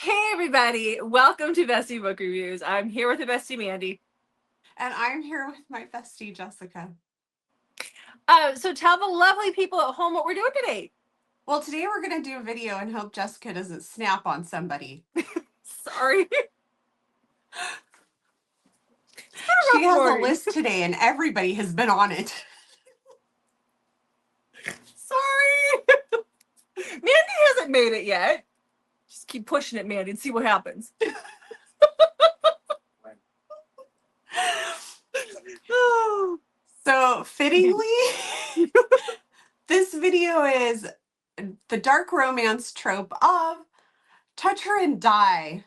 Hey everybody, welcome to Bestie Book Reviews. I'm here with the bestie Mandy. And I'm here with my bestie Jessica. So tell the lovely people at home what we're doing today. Well, today we're going to do a video and hope Jessica doesn't snap on somebody. Sorry. She has a list today and everybody has been on it. Sorry. Mandy hasn't made it yet. Just keep pushing it, Mandy, and see what happens. So, fittingly, this video is the dark romance trope of touch her and die.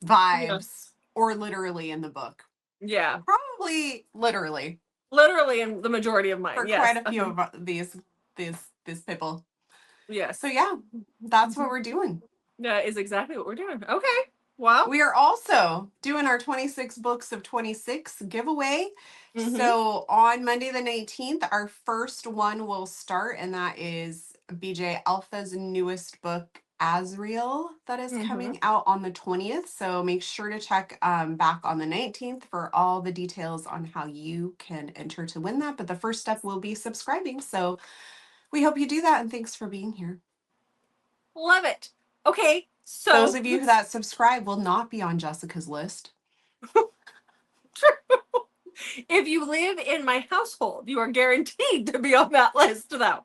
Vibes, or literally in the book. Yeah. Probably literally. Literally in the majority of mine. For yes. quite a few of these people. Yes. So yeah, that's what we're doing. That is exactly what we're doing. Okay. Well, we are also doing our 26 books of 26 giveaway. So on Monday the 19th, our first one will start, and that is BJ Alpha's newest book, Azrael, that is coming out on the 20th. So make sure to check back on the 19th for all the details on how you can enter to win that. But the first step will be subscribing. So we hope you do that, and thanks for being here. Love it. Okay, so those of you that subscribe will not be on Jessica's list. True. If you live in my household, you are guaranteed to be on that list, though.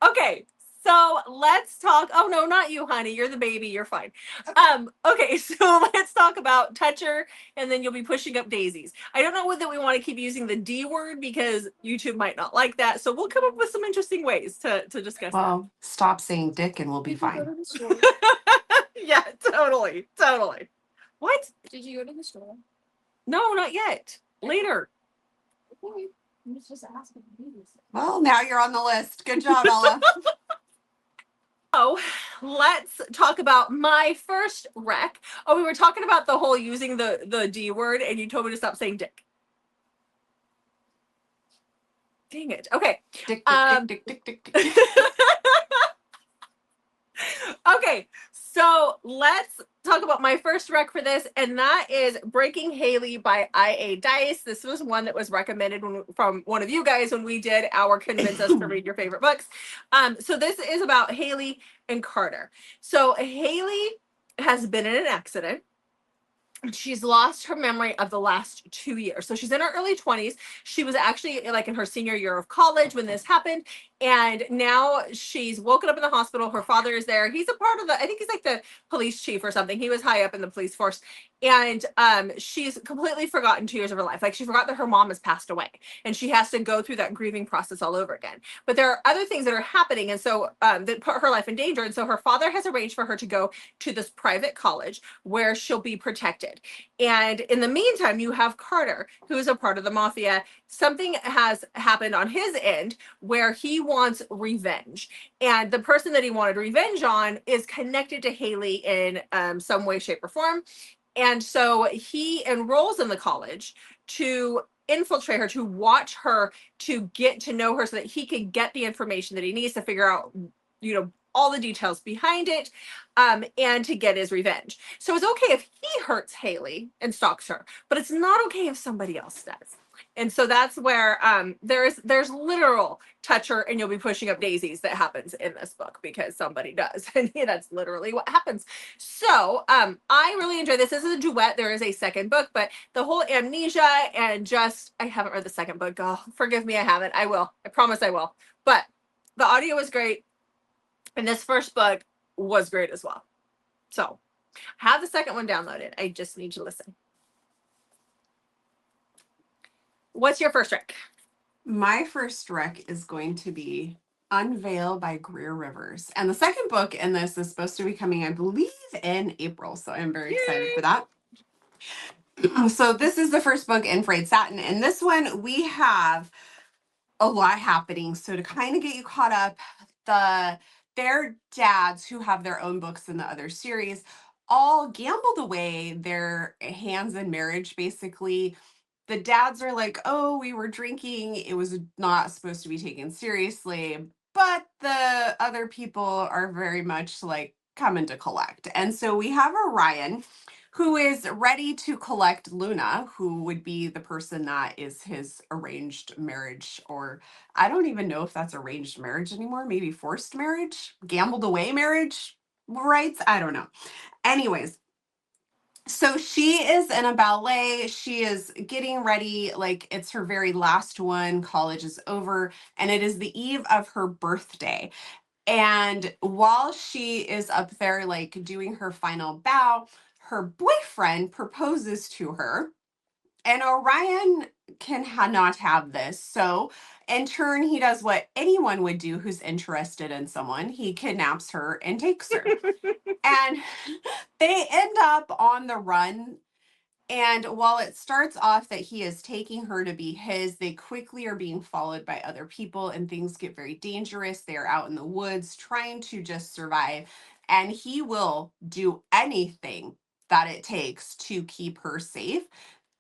Okay, so let's talk. Oh no, not you, honey. You're the baby. You're fine. Okay, so let's talk about Toucher, and then you'll be pushing up daisies. I don't know whether we want to keep using the D word because YouTube might not like that. So we'll come up with some interesting ways to discuss that. Stop saying dick and we'll be fine. Yeah, totally. What? Did you go to the store? No, not yet. Later. Okay. I'm just asking. Well, now you're on the list. Good job, Ella. So let's talk about my first rec. Oh, we were talking about the whole using the D word, and you told me to stop saying dick. Dang it. Okay. Dick. Okay, so let's talk about my first rec for this, and that is Breaking Haley by I.A. Dice. This was one that was recommended from one of you guys when we did our Convince Us to Read Your Favorite Books. So this is about Haley and Carter. So Haley has been in an accident. She's lost her memory of the last 2 years. So she's in her early 20s. She was actually like in her senior year of college when this happened. And now she's woken up in the hospital. Her father is there. He's a part of I think he's like the police chief or something. He was high up in the police force. And she's completely forgotten 2 years of her life. Like she forgot that her mom has passed away. And she has to go through that grieving process all over again. But there are other things that are happening. And so that put her life in danger. And so her father has arranged for her to go to this private college where she'll be protected. And in the meantime, you have Carter, who is a part of the mafia. Something has happened on his end where he wants revenge. And the person that he wanted revenge on is connected to Haley in some way, shape, or form. And so he enrolls in the college to infiltrate her, to watch her, to get to know her so that he can get the information that he needs to figure out, all the details behind it, and to get his revenge. So it's okay if he hurts Haley and stalks her, but it's not okay if somebody else does. And so that's where there's literal toucher and you'll be pushing up daisies that happens in this book because somebody does. And that's literally what happens. So I really enjoy this. This is a duet. There is a second book, but the whole amnesia and I haven't read the second book. Oh, forgive me, I haven't. I will. I promise I will. But the audio was great. And this first book was great as well. So I have the second one downloaded. I just need to listen. What's your first rec? My first rec is going to be Unveil by Greer Rivers. And the second book in this is supposed to be coming, I believe, in April. So I'm very excited for that. So this is the first book in Frayed Satin. And this one, we have a lot happening. So to kind of get you caught up, their dads who have their own books in the other series all gambled away their hands in marriage. Basically, the dads are like, oh, we were drinking. It was not supposed to be taken seriously. But the other people are very much like coming to collect. And so we have Orion, who is ready to collect Luna, who would be the person that is his arranged marriage, or I don't even know if that's arranged marriage anymore, maybe forced marriage, gambled away marriage rights. I don't know. Anyways, so she is in a ballet. She is getting ready, like it's her very last one. College is over, and it is the eve of her birthday. And while she is up there, like doing her final bow, her boyfriend proposes to her. And Orion can not have this. So, in turn, he does what anyone would do who's interested in someone. He kidnaps her and takes her. And they end up on the run. And while it starts off that he is taking her to be his, they quickly are being followed by other people and things get very dangerous. They are out in the woods trying to just survive. And he will do anything that it takes to keep her safe.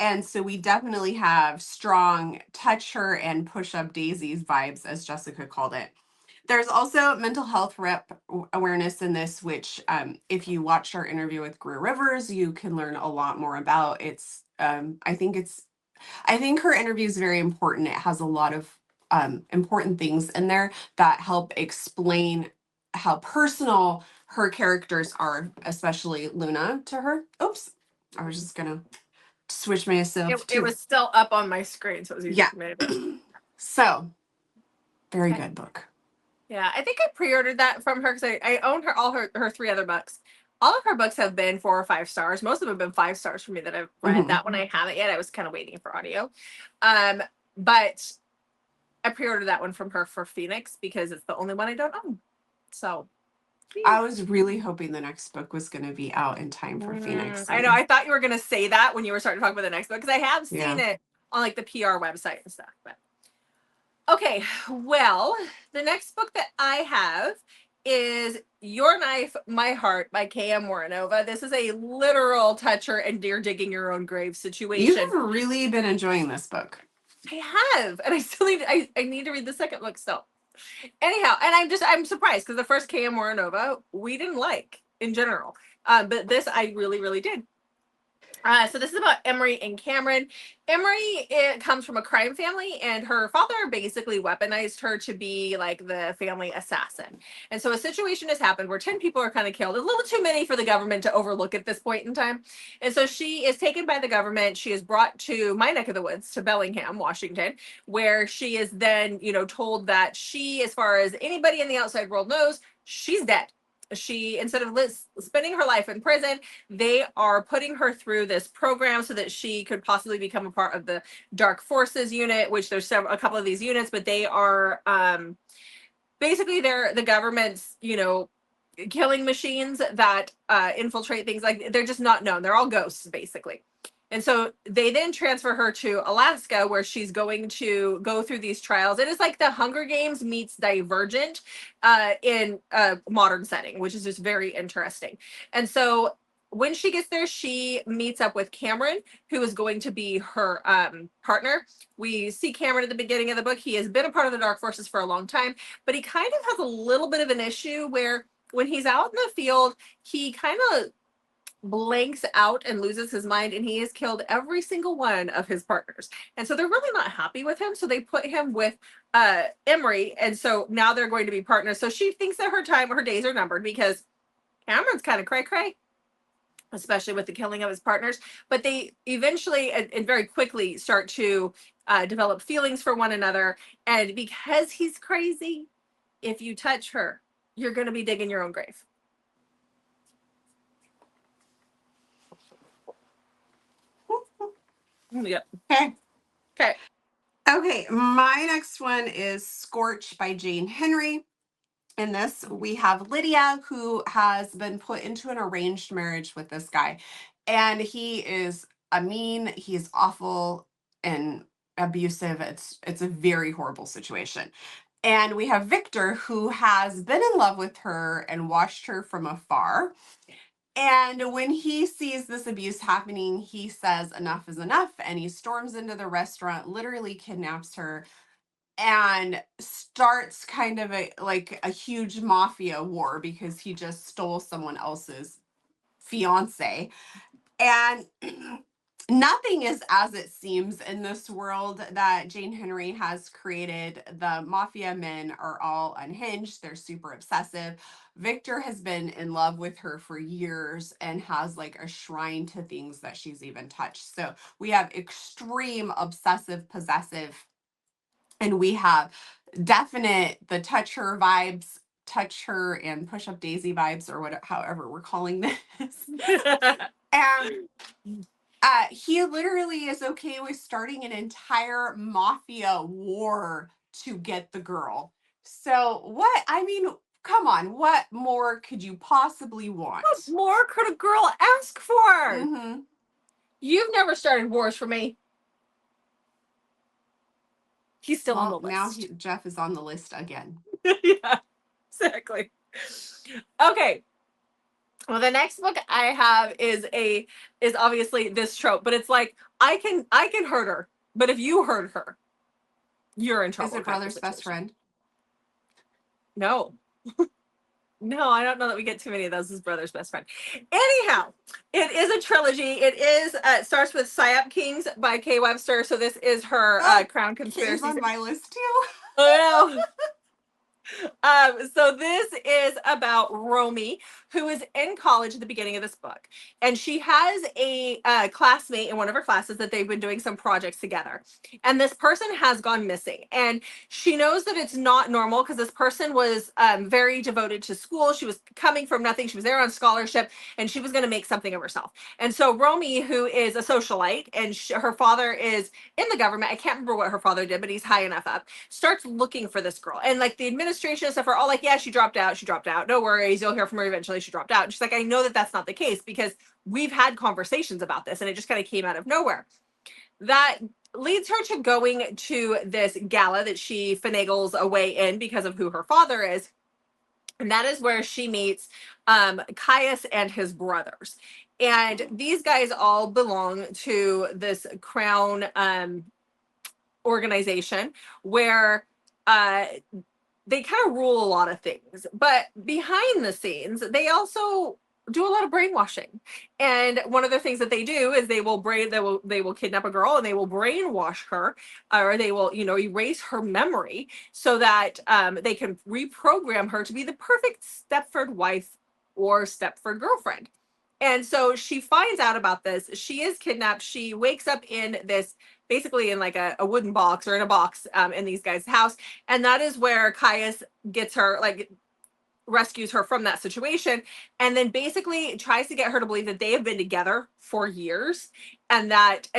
And so we definitely have strong touch her and push up daisies vibes, as Jessica called it. There's also mental health awareness in this, which if you watched our interview with Greer Rivers, you can learn a lot more about. I think her interview is very important. It has a lot of important things in there that help explain how personal her characters are, especially Luna to her. Oops, I was just gonna switch myself It was still up on my screen, so it was easy for me to So, very Okay. good book. Yeah, I think I pre-ordered that from her because I own her three other books. All of her books have been 4 or 5 stars. Most of them have been 5 stars for me that I've read. Mhm. That one I haven't yet. I was kind of waiting for audio. But I pre-ordered that one from her for Phoenix because it's the only one I don't own. So I was really hoping the next book was going to be out in time for Phoenix. I know. I thought you were going to say that when you were starting to talk about the next book because I have seen Yeah. it on like the PR website and stuff. But okay, well, the next book that I have is Your Knife, My Heart by K.M. Moranova. This is a literal toucher and deer digging your own grave situation. You've really been enjoying this book. I have, and I still need. I need to read the second book still. Anyhow, and I'm surprised because the first K.M. Moranova we didn't like in general, but this I really did. So this is about Emery and Cameron. Emery, it comes from a crime family, and her father basically weaponized her to be like the family assassin. And so a situation has happened where 10 people are kind of killed, a little too many for the government to overlook at this point in time. And so she is taken by the government. She is brought to my neck of the woods, to Bellingham, Washington, where she is then, told that she, as far as anybody in the outside world knows, she's dead. She, instead of spending her life in prison, they are putting her through this program so that she could possibly become a part of the Dark Forces unit, which there's a couple of these units, but they are basically they're the government's, killing machines that infiltrate things. Like they're just not known. They're all ghosts, basically. And so they then transfer her to Alaska, where she's going to go through these trials. It is like the Hunger Games meets Divergent in a modern setting, which is just very interesting. And so when she gets there, she meets up with Cameron, who is going to be her partner. We see Cameron at the beginning of the book. He has been a part of the Dark Forces for a long time, but he kind of has a little bit of an issue where when he's out in the field, he kind of blanks out and loses his mind, and he has killed every single one of his partners. And so they're really not happy with him. So they put him with Emery. And so now they're going to be partners. So she thinks that her days are numbered because Cameron's kind of cray-cray, especially with the killing of his partners. But they eventually and very quickly start to develop feelings for one another. And because he's crazy, if you touch her, you're going to be digging your own grave. Yep. Okay. Okay, my next one is Scorch by Jane Henry. In this, we have Lydia, who has been put into an arranged marriage with this guy. And he is he's awful and abusive. It's a very horrible situation. And we have Victor, who has been in love with her and watched her from afar. And when he sees this abuse happening, he says enough is enough, and he storms into the restaurant, literally kidnaps her, and starts kind of a huge mafia war because he just stole someone else's fiance. And nothing is as it seems in this world that Jane Henry has created. The mafia men are all unhinged, they're super obsessive. Victor has been in love with her for years and has like a shrine to things that she's even touched. So we have extreme obsessive possessive, and we have definite the touch her vibes, touch her and push up daisy vibes, or whatever, however we're calling this. And he literally is okay with starting an entire mafia war to get the girl. So what, I mean, come on, what more could you possibly want? What more could a girl ask for? Mm-hmm. You've never started wars for me. He's still on the list. Now Jeff is on the list again. Yeah, exactly. Okay. Well, the next book I have is obviously this trope, but it's like I can hurt her, but if you hurt her, you're in trouble. Is it Brother's Best Friend? No. No, I don't know that we get too many of those as Brother's Best Friend. Anyhow, it is a trilogy. It is starts with Psyop Kings by Kay Webster. So this is her Crown Conspiracy. It's on my list too. Oh no. So this is about Romy, who is in college at the beginning of this book, and she has a classmate in one of her classes that they've been doing some projects together, and this person has gone missing, and she knows that it's not normal because this person was very devoted to school. She was coming from nothing. She was there on scholarship, and she was going to make something of herself. And so Romy, who is a socialite, and her father is in the government. I can't remember what her father did, but he's high enough up, starts looking for this girl, and like the administration and stuff are all like, yeah, she dropped out, no worries, you'll hear from her eventually, she dropped out. And she's like, I know that that's not the case because we've had conversations about this and it just kind of came out of nowhere. That leads her to going to this gala that she finagles away in because of who her father is, and that is where she meets Caius and his brothers. And these guys all belong to this crown organization where they kind of rule a lot of things, but behind the scenes, they also do a lot of brainwashing. And one of the things that they do is they will kidnap a girl and they will brainwash her, or they will, erase her memory so that they can reprogram her to be the perfect Stepford wife or Stepford girlfriend. And so she finds out about this. She is kidnapped. She wakes up in this, basically in like a wooden box or in a box in these guys' house. And that is where Caius gets her, like rescues her from that situation. And then basically tries to get her to believe that they have been together for years. And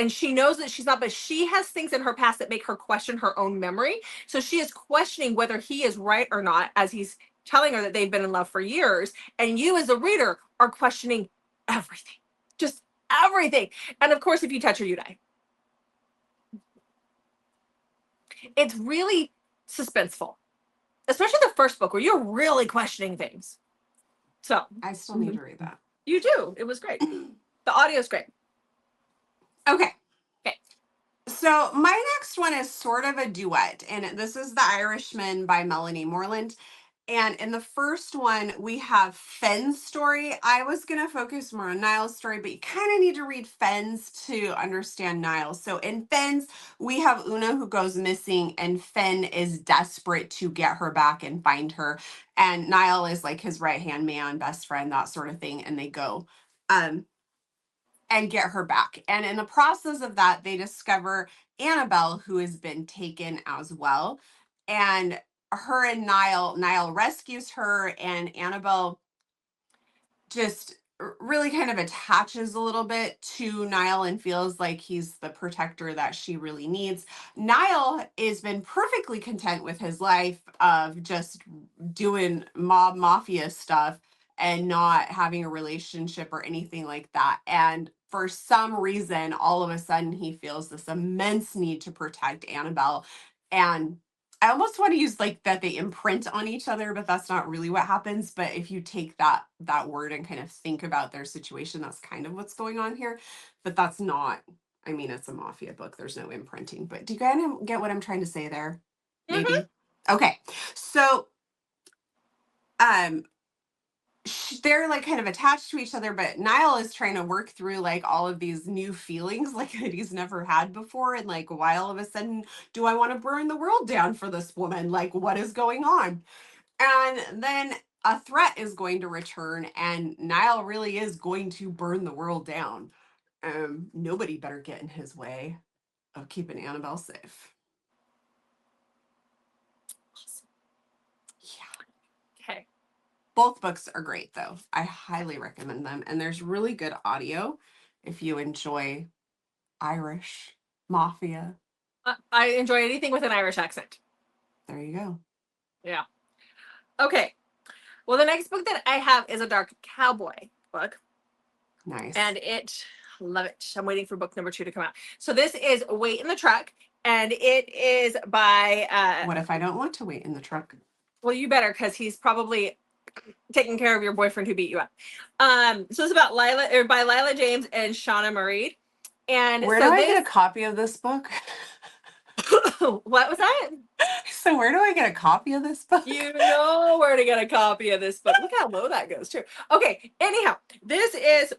she knows that she's not, but she has things in her past that make her question her own memory. So she is questioning whether he is right or not as he's telling her that they've been in love for years. And you as a reader are questioning everything, just everything. And of course, if you touch her, you die. It's really suspenseful, especially the first book where you're really questioning things. So I still need to read that. You do. It was great. The audio is great. Okay. Okay. So my next one is sort of a duet, and this is The Irishman by Melanie Moreland. And in the first one, we have Fenn's story. I was going to focus more on Niall's story, but you kind of need to read Fenn's to understand Niall's. So in Fenn's, we have Una who goes missing, and Fenn is desperate to get her back and find her. And Niall is like his right-hand man, best friend, that sort of thing. And they go and get her back. And in the process of that, they discover Annabelle, who has been taken as well. And her and Niall rescues her, and Annabelle just really kind of attaches a little bit to Niall and feels like he's the protector that she really needs. Niall has been perfectly content with his life of just doing mafia stuff and not having a relationship or anything like that. And for some reason, all of a sudden, he feels this immense need to protect Annabelle. And I almost want to use like that they imprint on each other, but that's not really what happens. But if you take that word and kind of think about their situation, that's kind of what's going on here. But that's not, I mean, it's a mafia book. There's no imprinting. But do you kind of get what I'm trying to say there? Maybe. Okay. So um they're like kind of attached to each other, but Niall is trying to work through like all of these new feelings like that he's never had before. And like, why all of a sudden do I want to burn the world down for this woman? Like, what is going on? And then a threat is going to return, and Niall really is going to burn the world down. Nobody better get in his way of keeping Annabelle safe. Yeah. Okay. Both books are great, though. I highly recommend them. And there's really good audio if you enjoy Irish mafia. I enjoy anything with an Irish accent. There you go. Yeah. Okay. Well, the next book that I have is a dark cowboy book. Nice. And love it. I'm waiting for book number 2 to come out. So this is Wait in the Truck, and it is by... what if I don't want to wait in the truck? Well, you better, because he's probably taking care of your boyfriend who beat you up. So it's about by Lila James and Shauna Marie. And where do I get a copy of this book? What was that? So where do I get a copy of this book? You know where to get a copy of this book. Look how low that goes too. Okay, anyhow, this is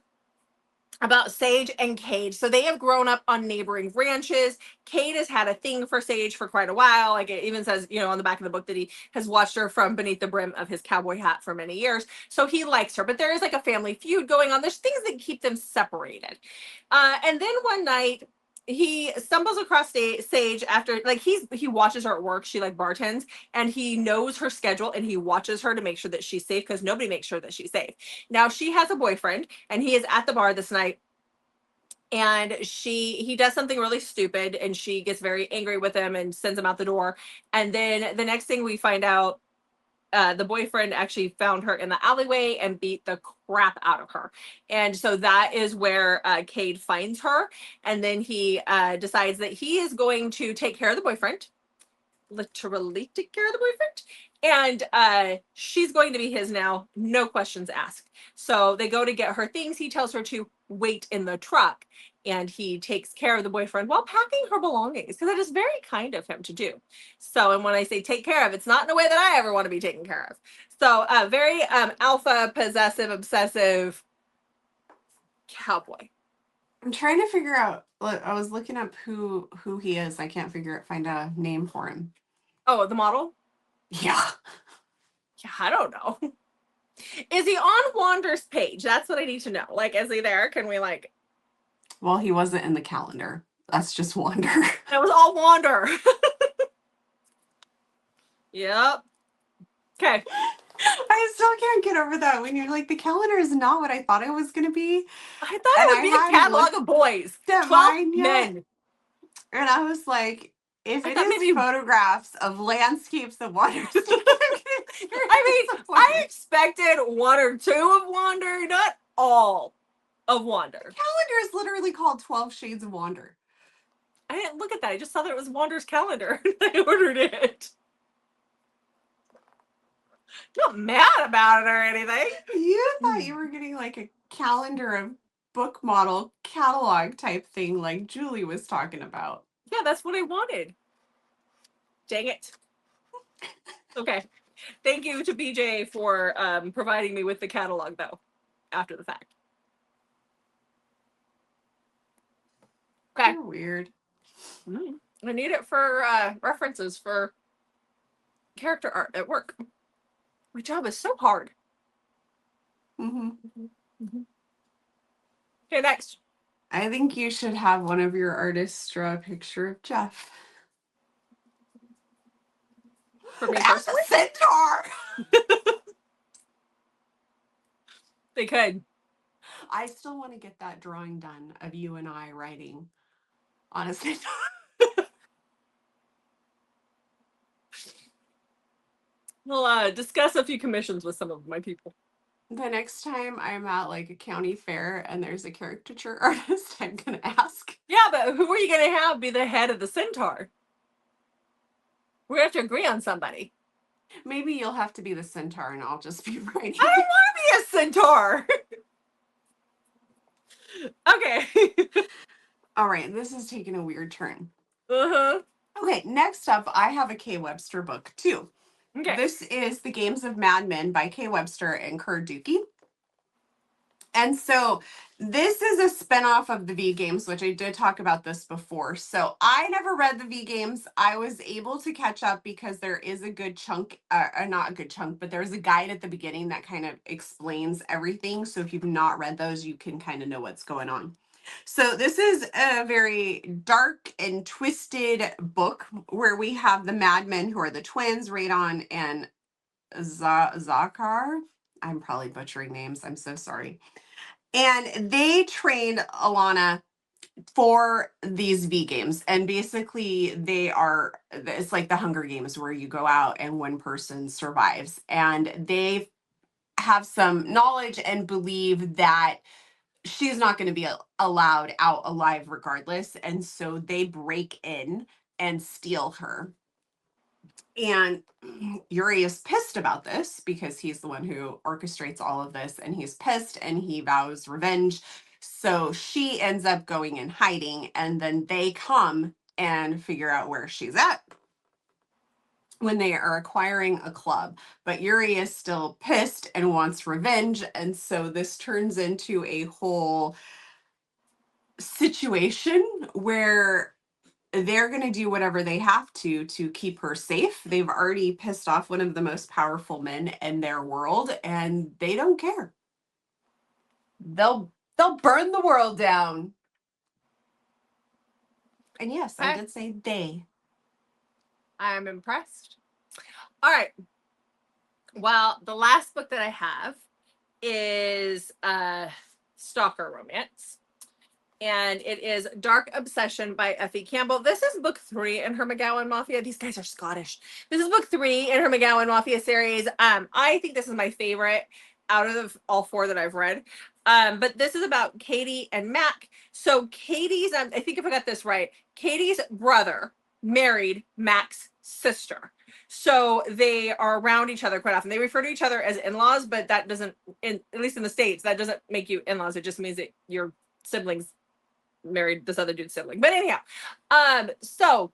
about Sage and Cade. So they have grown up on neighboring ranches. Cade has had a thing for Sage for quite a while. Like it even says, on the back of the book that he has watched her from beneath the brim of his cowboy hat for many years. So he likes her, but there is like a family feud going on. There's things that keep them separated. And then one night, he stumbles across Sage after he watches her at work. She like bartends, and he knows her schedule, and he watches her to make sure that she's safe, because nobody makes sure that she's safe. Now she has a boyfriend, and he is at the bar this night, and he does something really stupid, and she gets very angry with him and sends him out the door. And then the next thing we find out, the boyfriend actually found her in the alleyway and beat the crap out of her. And so that is where Cade finds her. And then he decides that he is going to take care of the boyfriend, literally take care of the boyfriend. And she's going to be his now, no questions asked. So they go to get her things. He tells her to wait in the truck, and he takes care of the boyfriend while packing her belongings, because it is very kind of him to do. So, and when I say take care of, it's not in a way that I ever want to be taken care of. So very alpha, possessive, obsessive cowboy. I'm trying to figure out, I was looking up who he is. I can't find a name for him. Oh, the model? Yeah. Yeah, I don't know. Is he on Wander's page? That's what I need to know. Like, is he there? Can we like... Well, he wasn't in the calendar. That's just Wander. That was all Wander. Yep. Okay. I still can't get over that when you're like, the calendar is not what I thought it was going to be. I thought it would be a catalog of boys. 12 men. And I was like, if it is maybe photographs of landscapes of water. I mean, I expected 1 or 2 of Wander, not all of Wander. The calendar is literally called 12 Shades of Wander. I didn't look at that. I just saw that it was Wander's calendar. I ordered it. Not mad about it or anything. You thought you were getting like a calendar of book model catalog type thing like Julie was talking about. Yeah, that's what I wanted. Dang it. Okay. Thank you to BJ for providing me with the catalog, though, after the fact. Okay. You're weird. I need it for references for character art at work. My job is so hard. Mm-hmm. Okay, next. I think you should have one of your artists draw a picture of Jeff. For me as a centaur. They could. I still want to get that drawing done of you and I riding on a centaur. We'll discuss a few commissions with some of my people. The next time I'm at like a county fair and there's a caricature artist, I'm gonna ask. Yeah, but who are you gonna have be the head of the centaur? We're gonna have to agree on somebody. Maybe you'll have to be the centaur and I'll just be writing. I don't want to be a centaur. Okay. All right, this is taking a weird turn. Uh-huh. Okay, next up, I have a Kay Webster book too. Okay. This is The Games of Mad Men by Kay Webster and Kerr Dukey. And so this is a spinoff of the V Games, which I did talk about this before. So I never read the V Games. I was able to catch up because there is a good chunk, not a good chunk, but there's a guide at the beginning that kind of explains everything. So if you've not read those, you can kind of know what's going on. So this is a very dark and twisted book where we have the Mad Men, who are the twins, Radon and Zakar. I'm probably butchering names. I'm so sorry. And they trained Alana for these V games. And basically it's like the Hunger Games where you go out and one person survives. And they have some knowledge and believe that she's not going to be allowed out alive regardless. And so they break in and steal her. And Yuri is pissed about this because he's the one who orchestrates all of this, and he's pissed and he vows revenge. So she ends up going in hiding, and then they come and figure out where she's at when they are acquiring a club. But Yuri is still pissed and wants revenge. And so this turns into a whole situation where they're going to do whatever they have to keep her safe. They've already pissed off one of the most powerful men in their world, and they don't care. They'll burn the world down. And yes, I did say they. I'm impressed. All right. Well, the last book that I have is Stalker Romance. And it is Dark Obsession by Effie Campbell. This is book 3 in her McGowan Mafia. These guys are Scottish. This is book 3 in her McGowan Mafia series. I think this is my favorite out of all 4 that I've read. But this is about Katie and Mac. So Katie's, I think if I got this right, Katie's brother married Mac's sister. So they are around each other quite often. They refer to each other as in-laws, but that doesn't, at least in the States, that doesn't make you in-laws. It just means that your siblings married this other dude's sibling. But anyhow, so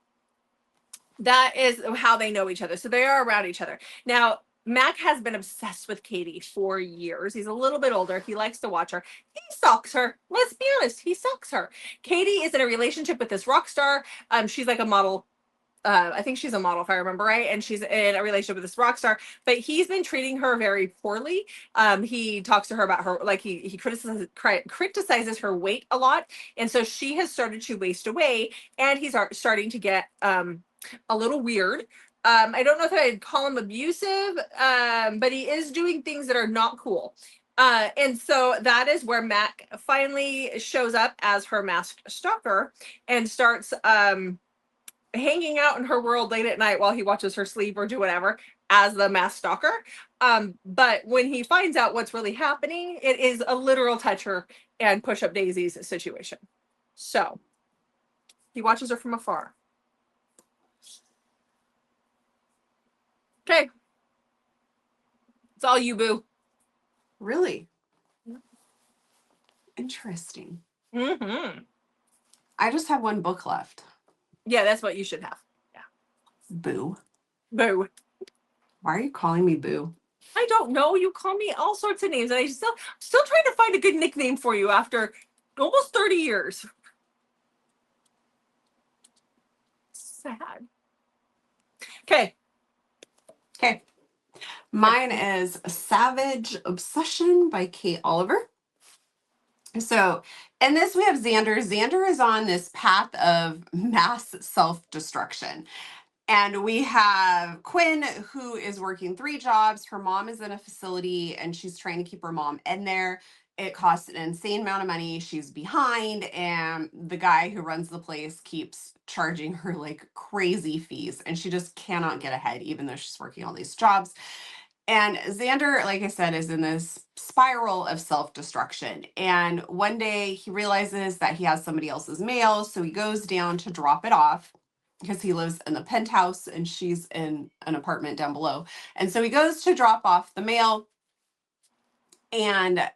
that is how they know each other. So they are around each other. Now, Mac has been obsessed with Katie for years. He's a little bit older. He likes to watch her. He stalks her. Let's be honest. He stalks her. Katie is in a relationship with this rock star. She's like a model. I think she's a model, if I remember right, and she's in a relationship with this rock star, but he's been treating her very poorly. He talks to her about her, like he criticizes her weight a lot, and so she has started to waste away, and he's starting to get a little weird. I don't know if I'd call him abusive, but he is doing things that are not cool. And so that is where Mac finally shows up as her masked stalker and starts hanging out in her world late at night while he watches her sleep or do whatever as the masked stalker. But when he finds out what's really happening, it is a literal touch her and push up daisies situation. So he watches her from afar. Okay. It's all you, boo. Really? Interesting. Mm-hmm. I just have one book left. Yeah, that's what you should have. Yeah. Boo. Boo. Why are you calling me Boo? I don't know. You call me all sorts of names, and I'm still trying to find a good nickname for you after almost 30 years. Sad. Okay. Okay. Mine is Savage Obsession by Kate Oliver. So, in this we have Xander. Xander is on this path of mass self-destruction. And we have Quinn, who is working 3 jobs. Her mom is in a facility and she's trying to keep her mom in there. It costs an insane amount of money. She's behind, and the guy who runs the place keeps charging her like crazy fees, and she just cannot get ahead, even though she's working all these jobs. And Xander, like I said, is in this spiral of self-destruction. And one day he realizes that he has somebody else's mail, so he goes down to drop it off. because he lives in the penthouse and she's in an apartment down below. And so he goes to drop off the mail and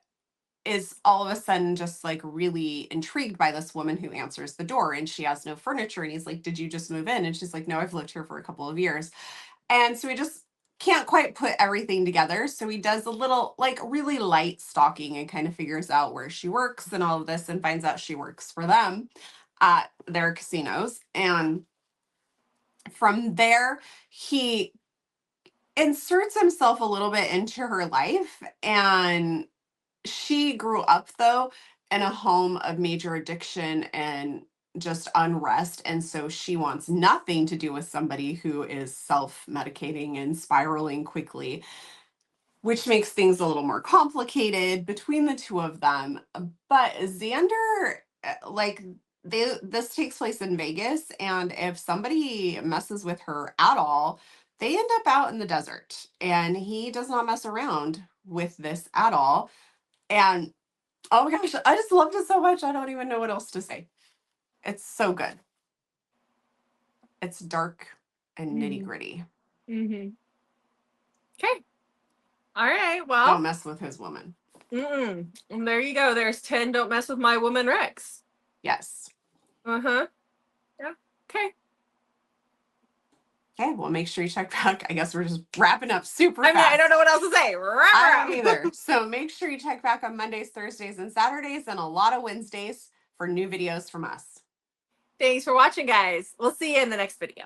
is all of a sudden just like really intrigued by this woman who answers the door, and she has no furniture. And he's like, "Did you just move in?" And she's like, "No, I've lived here for a couple of years." And so he just can't quite put everything together. So he does a little like really light stalking and kind of figures out where she works and all of this, and finds out she works for them at their casinos. And from there, he inserts himself a little bit into her life. And she grew up, though, in a home of major addiction and just unrest. And so she wants nothing to do with somebody who is self-medicating and spiraling quickly, which makes things a little more complicated between the two of them. But Xander, this takes place in Vegas, and if somebody messes with her at all, they end up out in the desert. And he does not mess around with this at all. And oh my gosh, I just loved it so much. I don't even know what else to say. It's so good. It's dark and nitty gritty. Mm-hmm. Okay. All right. Well, Don't mess with his woman. And there you go. There's 10 Don't Mess With My Woman Rex. Yes. Uh-huh. Yeah. Okay. Okay, well, make sure you check back. I guess we're just wrapping up super I mean, fast. I don't know what else to say. I don't either. So make sure you check back on Mondays, Thursdays, and Saturdays, and a lot of Wednesdays for new videos from us. Thanks for watching, guys. We'll see you in the next video.